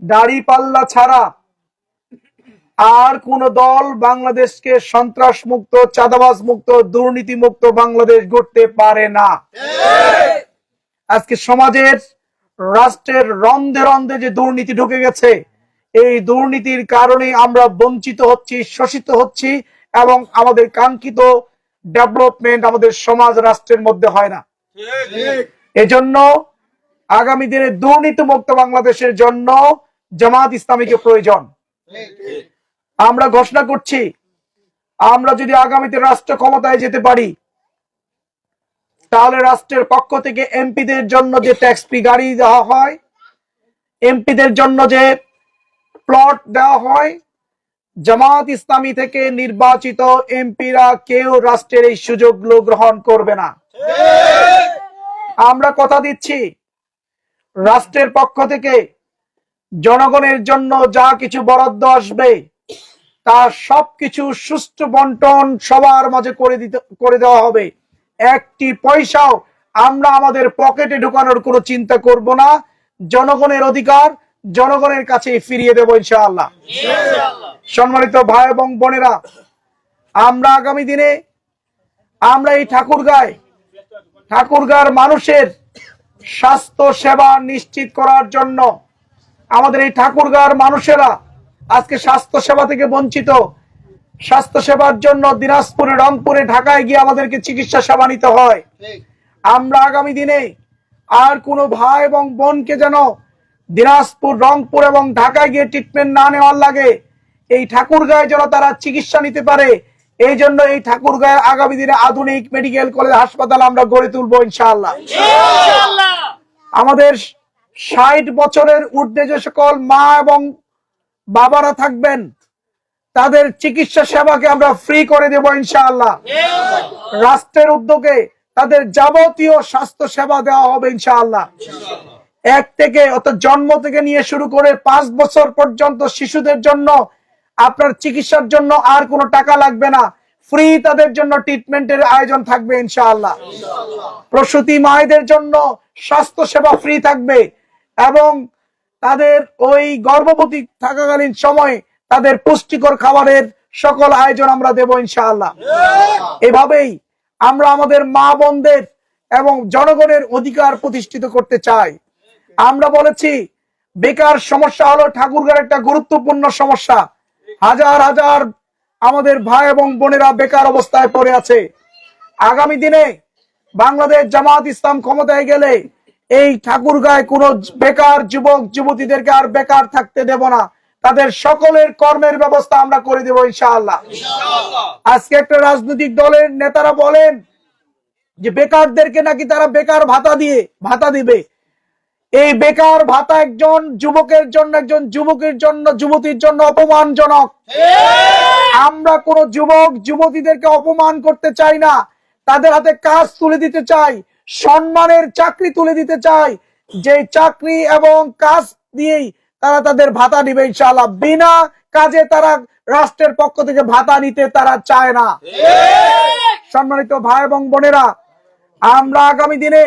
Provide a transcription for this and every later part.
দাড়িপাল্লা ছাড়া আর কোন দল বাংলাদেশকে সন্ত্রাস মুক্ত, চাঁদাবাজ মুক্ত, দুর্নীতি মুক্ত বাংলাদেশ গড়তে পারে না। আজকে সমাজের, রাষ্ট্রের রন্ধে রন্ধে যে দুর্নীতি ঢুকে গেছে, এই দুর্নীতির কারণে আমরা বঞ্চিত হচ্ছি, শোষিত হচ্ছি, এবং আমাদের কাঙ্ক্ষিত ডেভেলপমেন্ট আমাদের সমাজ রাষ্ট্রের মধ্যে হয় না। এজন্য আগামী দিনে দুর্নীতি মুক্ত বাংলাদেশের জন্য জামাত ইসলামীকে প্রয়োজন। আমরা ঘোষণা করছি, আমরা যদি আগামীতে রাষ্ট্র ক্ষমতায় যেতে পারি, তাহলে রাষ্ট্রের পক্ষ থেকে এমপিদের জন্য যে ট্যাক্স ফ্রি গাড়ি দেওয়া হয়, এমপিদের জন্য যে প্লট দেওয়া হয়, জামাত ইসলামী থেকে নির্বাচিত এমপিরা কেউ রাষ্ট্রের এই সুযোগগুলো গ্রহণ করবে না। আমরা কথা দিচ্ছি, রাষ্ট্রের পক্ষ থেকে জনগণের জন্য যা কিছু বরাদ্দ আসবে তার সবকিছু সুষ্ঠু বন্টন সবার মাঝে করে দেওয়া হবে। একটি পয়সাও আমরা আমাদের পকেটে ঢুকানোর কোনো চিন্তা করব না। জনগণের অধিকার জনগণের কাছে ফিরিয়ে দেব ইনশাআল্লাহ। সম্মানিত ভাই এবং বোনেরা, আমরা আগামী দিনে আমরা এই ঠাকুরগাঁর মানুষের স্বাস্থ্য সেবা নিশ্চিত করার জন্য, আমাদের এই ঠাকুরগাঁর মানুষেরা আজকে স্বাস্থ্য সেবা থেকে বঞ্চিত। স্বাস্থ্য সেবার জন্য দিনাজপুরে, রংপুরে, ঢাকায় গিয়ে আমাদেরকে চিকিৎসা সেবা নিতে হয়। আমরা আগামী দিনে আর কোনো ভাই এবং বোনকে যেন দিনাজপুর, রংপুর এবং ঢাকায় গিয়ে ট্রিটমেন্ট না নেওয়ার লাগে, এই ঠাকুরগাঁয়ে যেন তারা চিকিৎসা নিতে পারে, এই জন্য এই ঠাকুরগাঁয়ে আগামী দিনে আধুনিক মেডিকেল কলেজ, হাসপাতাল আমরা গড়ে তুলবো ইনশাআল্লাহ। আমাদের 60 বছরের ঊর্ধ্বে যে সকল মা এবং বাবারা থাকবেন, তাদের চিকিৎসা সেবাকে আমরা ফ্রি করে দেব ইনশাআল্লাহ। রাষ্ট্রের উদ্যোগে তাদের যাবতীয় স্বাস্থ্য সেবা দেওয়া হবে ইনশাআল্লাহ। এক থেকে অর্থাৎ জন্ম থেকে নিয়ে শুরু করে 5 বছর পর্যন্ত শিশুদের জন্য আপনার চিকিৎসার জন্য আর কোনো টাকা লাগবে না, ফ্রি তাদের জন্য ট্রিটমেন্টের আয়োজন থাকবে ইনশাআল্লাহ। প্রসূতি মায়েদের জন্য স্বাস্থ্য সেবা ফ্রি থাকবে, এবং তাদের ওই গর্ভবতী থাকাকালীন সময়ে তাদের পুষ্টিকর খাবারের সকল আয়োজন আমরা দেব ইনশাআল্লাহ। এভাবেই আমরা আমাদের মা বোনদের এবং জনগণের অধিকার প্রতিষ্ঠিত করতে চাই। আমরা বলেছি, বেকার সমস্যা হলো ঠাকুরগাঁর একটা গুরুত্বপূর্ণ সমস্যা। হাজার হাজার আমাদের ভাই এবং বোনেরা বেকার অবস্থায় পড়ে আছে। আগামী দিনে বাংলাদেশ জামাত ইসলাম ক্ষমতায় গেলে এই ঠাকুরগাঁয় কোনো বেকার যুবক যুবতীদেরকে আর বেকার থাকতে দেব না, তাদের সকলের কর্মের ব্যবস্থা আমরা করে দেব ইনশাআল্লাহ। আজকে একটা রাজনৈতিক দলের নেতারা বলেন যে বেকারদেরকে নাকি তারা বেকার ভাতা দিবে। এই বেকার ভাতা একজন যুবকের জন্য, একজন যুবকের জন্য, যুবতীর জন্য অপমানজনক। আমরা কোন যুবক যুবতীদেরকে অপমান করতে চাই না, তাদের হাতে কাজ তুলে দিতে চাই, সম্মানের চাকরি তুলে দিতে চাই, যে চাকরি এবং কাজ দিয়েই তারা তাদের ভাতা নিবে ইনশাআল্লাহ। বিনা কাজে তারা রাষ্ট্রের পক্ষ থেকে ভাতা নিতে তারা চায় না। সম্মানিত ভাই এবং বোনেরা, আমরা আগামী দিনে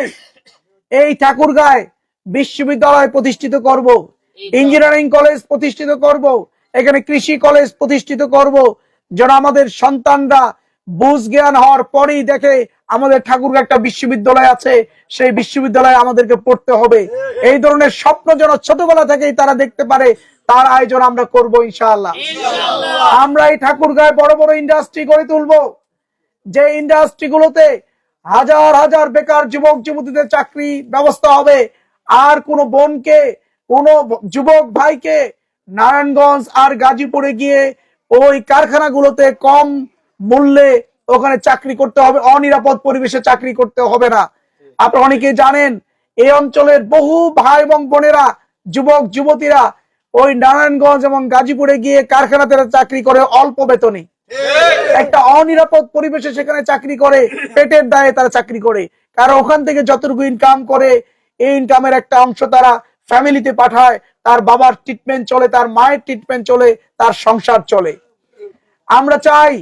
এই ঠাকুরগাঁয় বিশ্ববিদ্যালয় প্রতিষ্ঠিত করব, ইঞ্জিনিয়ারিং কলেজ প্রতিষ্ঠিত করব, এখানে কৃষি কলেজ প্রতিষ্ঠিত করব, যেন আমাদের সন্তানরা বুঝ জ্ঞান হওয়ার পরেই দেখে আমাদের ঠাকুরগাঁয় একটা বিশ্ববিদ্যালয় আছে, সেই বিশ্ববিদ্যালয়ে আমাদেরকে পড়তে হবে। এই ধরনের স্বপ্ন যেন ছোটবেলা থেকেই তারা দেখতে পারে, তার আয়োজন আমরা করব ইনশাআল্লাহ। আমরা এই ঠাকুরগাঁয় বড় বড় ইন্ডাস্ট্রি গড়ে তুলবো, যে ইন্ডাস্ট্রিগুলোতে হাজার হাজার বেকার যুবক যুবতীদের চাকরি ব্যবস্থা হবে। আর কোন বোনকে, কোন যুবক ভাইকে নারায়ণগঞ্জ আর গাজীপুরে গিয়ে ওই কারখানাগুলোতে কম মূল্যে ওখানে চাকরি করতে হবে, অনিরাপদ পরিবেশে চাকরি করতে হবে না। আপনারা অনেকেই জানেন, এই অঞ্চলের বহু ভাই এবং বোনেরা, যুবক যুবতীরা ওই নারায়ণগঞ্জ এবং গাজীপুরে গিয়ে কারখানাতে চাকরি করে অল্প বেতনে, একটা অনিরাপদ পরিবেশে সেখানে চাকরি করে, পেটের দায়ে তারা চাকরি করে। কারণ ওখান থেকে যতটুকু ইনকাম করে, এই ইনকামের একটা অংশ তারা ফ্যামিলিতে পাঠায়, তার বাবার ট্রিটমেন্ট চলে, তার মায়ের ট্রিটমেন্ট চলে, তার সংসার চলে। আমরা চাই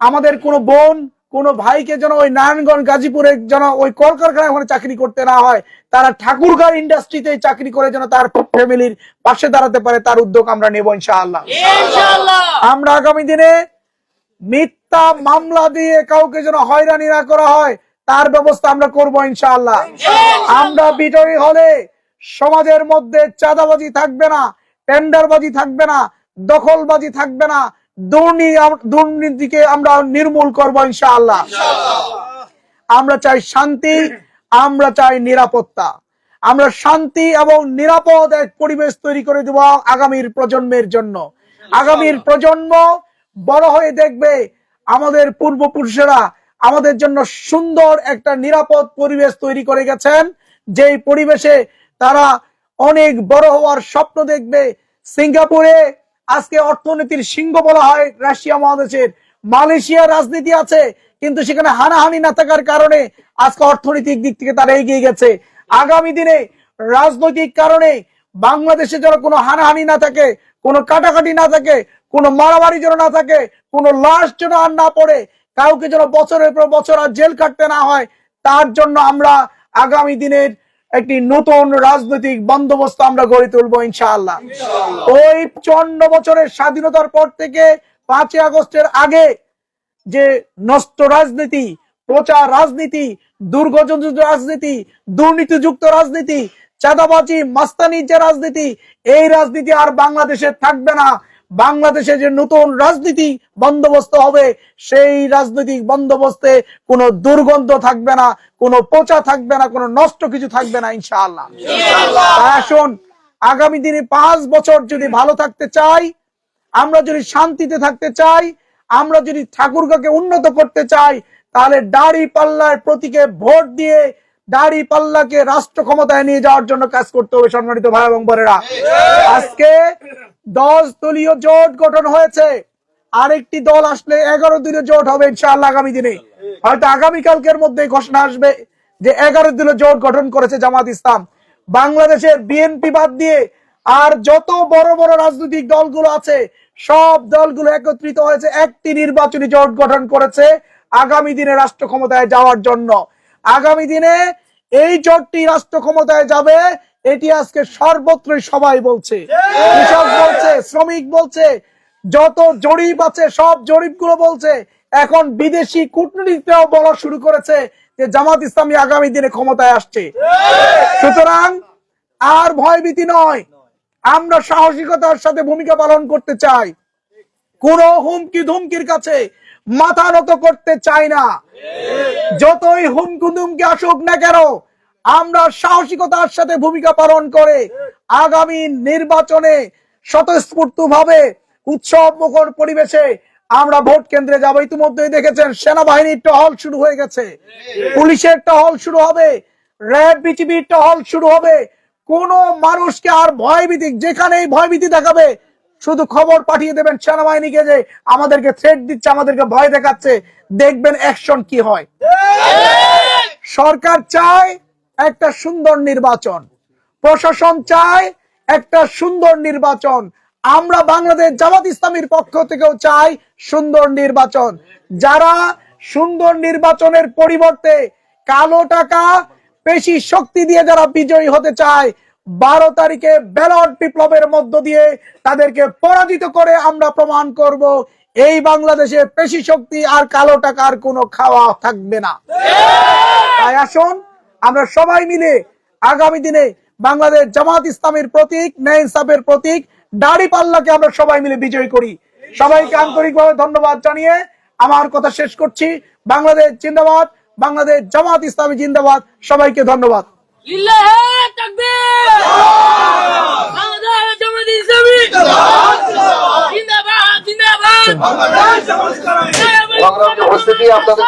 আমাদের কোনো বোন কোনো ভাইকে যেন ওই নারায়ণগঞ্জ গাজীপুরে যেন ওই কলকারখানায় ওখানে চাকরি করতে না হয়, তারা ঠাকুরগাঁও ইন্ডাস্ট্রিতে চাকরি করে যেন তার ফ্যামিলির পাশে দাঁড়াতে পারে, তার উদ্যোগ আমরা নেব ইনশাআল্লাহ। আমরা আগামী দিনে মিথ্যা মামলা দিয়ে কাউকে যেন হয়রানি না করা হয় তার ব্যবস্থা আমরা করব ইনশাআল্লাহ। আমরা বিজয়ী হলে সমাজের মধ্যে চাঁদাবাজি থাকবে না, টেন্ডারবাজি থাকবে না, দখলবাজি থাকবে না, দুর্নীতিকে আমরা নির্মূল করব ইনশাআল্লাহ। আমরা চাই শান্তি, আমরা চাই নিরাপত্তা। আমরা শান্তি এবং নিরাপদ এক পরিবেশ তৈরি করে দেব আগামীর প্রজন্মের জন্য। আগামীর প্রজন্ম বড় হয়ে দেখবে আমাদের পূর্বপুরুষেরা আমাদের জন্য সুন্দর একটা নিরাপদ পরিবেশ তৈরি করে গেছেন, যেই পরিবেশে তারা অনেক বড় হওয়ার স্বপ্ন দেখবে। সিঙ্গাপুরে আজকে অর্থনীতির সিংহ বলা হয় রাশিয়া মহাদেশের। মালয়েশিয়ার রাজনীতি আছে, কিন্তু সেখানে হানাহানি না থাকার কারণে আজকে অর্থনৈতিক দিক থেকে তারা এগিয়ে গেছে। আগামী দিনে রাজনৈতিক কারণে বাংলাদেশে যেন কোনো হানাহানি না থাকে, কোনো কাটাকাটি না থাকে, কোনো মারামারি যেন না থাকে, কোনো লাশ যেন আর না পড়ে, কাউকে যেন বছরের পর বছর আর জেল কাটতে না হয়, তার জন্য আমরা আগামী দিনের একটি নতুন রাজনৈতিক বন্দোবস্ত আমরা গড়ে তুলবো ইনশাআল্লাহ। ওই 54 বছরের স্বাধীনতার পর থেকে 5 আগস্টের আগে যে নষ্ট রাজনীতি, প্রচার রাজনীতি, দুর্গজনযুক্ত রাজনীতি, দুর্নীতিযুক্ত রাজনীতি, চাঁদাবাজি, মাস্তানির যে রাজনীতি, এই রাজনীতি আর বাংলাদেশে থাকবে না। বাংলাদেশে যে নতুন রাজনীতি বন্দোবস্ত হবে, সেই রাজনৈতিক বন্দোবস্তে কোনো দুর্গন্ধ থাকবে না, কোনো পচা থাকবে না, কোনো নষ্ট কিছু থাকবে না ইনশাআল্লাহ। আসুন আগামী দিনে 5 বছর যদি ভালো থাকতে চাই, আমরা যদি শান্তিতে থাকতে চাই, আমরা যদি ঠাকুরগাঁওকে উন্নত করতে চাই, তাহলে দাড়ি পাল্লার প্রতীকে ভোট দিয়ে দাড়ি পাল্লাকে রাষ্ট্র ক্ষমতায় নিয়ে যাওয়ার জন্য কাজ করতে হবে। সম্মানিত ভাই এবং বোনেরা, আজকে 10 দলীয় জোট গঠন হয়েছে, আরেকটি দল আসলে 11 দলীয় জোট হবে ইনশাআল্লাহ আগামী দিনে। হয়তো আগামীকালকের মধ্যে ঘোষণা আসবে যে 11 দলীয় জোট গঠন করেছে জামাত ইসলাম। বাংলাদেশের বিএনপি বাদ দিয়ে আর যত বড় বড় রাজনৈতিক দলগুলো আছে, সব দলগুলো একত্রিত হয়েছে, একটি নির্বাচনী জোট গঠন করেছে আগামী দিনে রাষ্ট্র ক্ষমতায় যাওয়ার জন্য। আগামী দিনে এই জোটটি রাষ্ট্র ক্ষমতায় যাবে, এটি আজকে সর্বত্রই সবাই বলছে, কৃষক বলছে, শ্রমিক বলছে, যত জরিপ আছে সব জরিপগুলো বলছে। এখন বিদেশি কূটনীতিকরাও বলা শুরু করেছে যে জামাত ইসলামী আগামী দিনে ক্ষমতায় আসছে। সুতরাং আর ভয়ভীতি নয়, আমরা সাহসিকতার সাথে ভূমিকা পালন করতে চাই। কোন হুমকি ধুমকির কাছে মাথা নত করতে চাই না। যতই হুমকি ধুমকি আসুক না কেন, আমরা সাহসিকতার সাথে ভূমিকা পালন করে আগামী নির্বাচনে স্বতঃস্ফূর্ত ভাবে উৎসব মুখর পরিবেশে আমরা ভোট কেন্দ্রে যাব। ইতিমধ্যেই দেখেছেন সেনাবাহিনীর টহল শুরু হয়ে গেছে, পুলিশের টহল শুরু হবে, র্যাব বিজিবির টহল শুরু হবে। কোন মানুষকে আর ভয়ভীতি, যেখানেই ভয়ভীতি দেখাবে শুধু খবর পাঠিয়ে দেবেন সেনাবাহিনীকে যে আমাদেরকে থ্রেট দিচ্ছে, আমাদেরকে ভয় দেখাচ্ছে, দেখবেন অ্যাকশন কি হয়। সরকার চায় একটা সুন্দর নির্বাচন, প্রশাসন চায় একটা সুন্দর নির্বাচন, আমরা বাংলাদেশ জামাত ইসলামীর পক্ষ থেকেও চাই সুন্দর নির্বাচন। যারা সুন্দর নির্বাচনের পরিবর্তে কালো টাকা, পেশি শক্তি দিয়ে যারা বিজয়ী হতে চায়, 12 তারিখে ব্যালট বিপ্লবের মধ্য দিয়ে তাদেরকে পরাজিত করে আমরা প্রমাণ করব এই বাংলাদেশে পেশি শক্তি আর কালো টাকার কোনো খাওয়া থাকবে না। তাই আসুন আমরা সবাই মিলে আগামী দিনে বাংলাদেশ জামাত ইসলামের প্রতীক, ন্যায় ইনসাফের প্রতীক দাড়ি পাল্লাকে আমরা সবাই মিলে বিজয়ী করি। সবাইকে আন্তরিকভাবে ধন্যবাদ জানিয়ে আমার কথা শেষ করছি। বাংলাদেশ জিন্দাবাদ, বাংলাদেশ জামাত ইসলামী জিন্দাবাদ। সবাইকে ধন্যবাদ। উপস্থিতি আপনাদের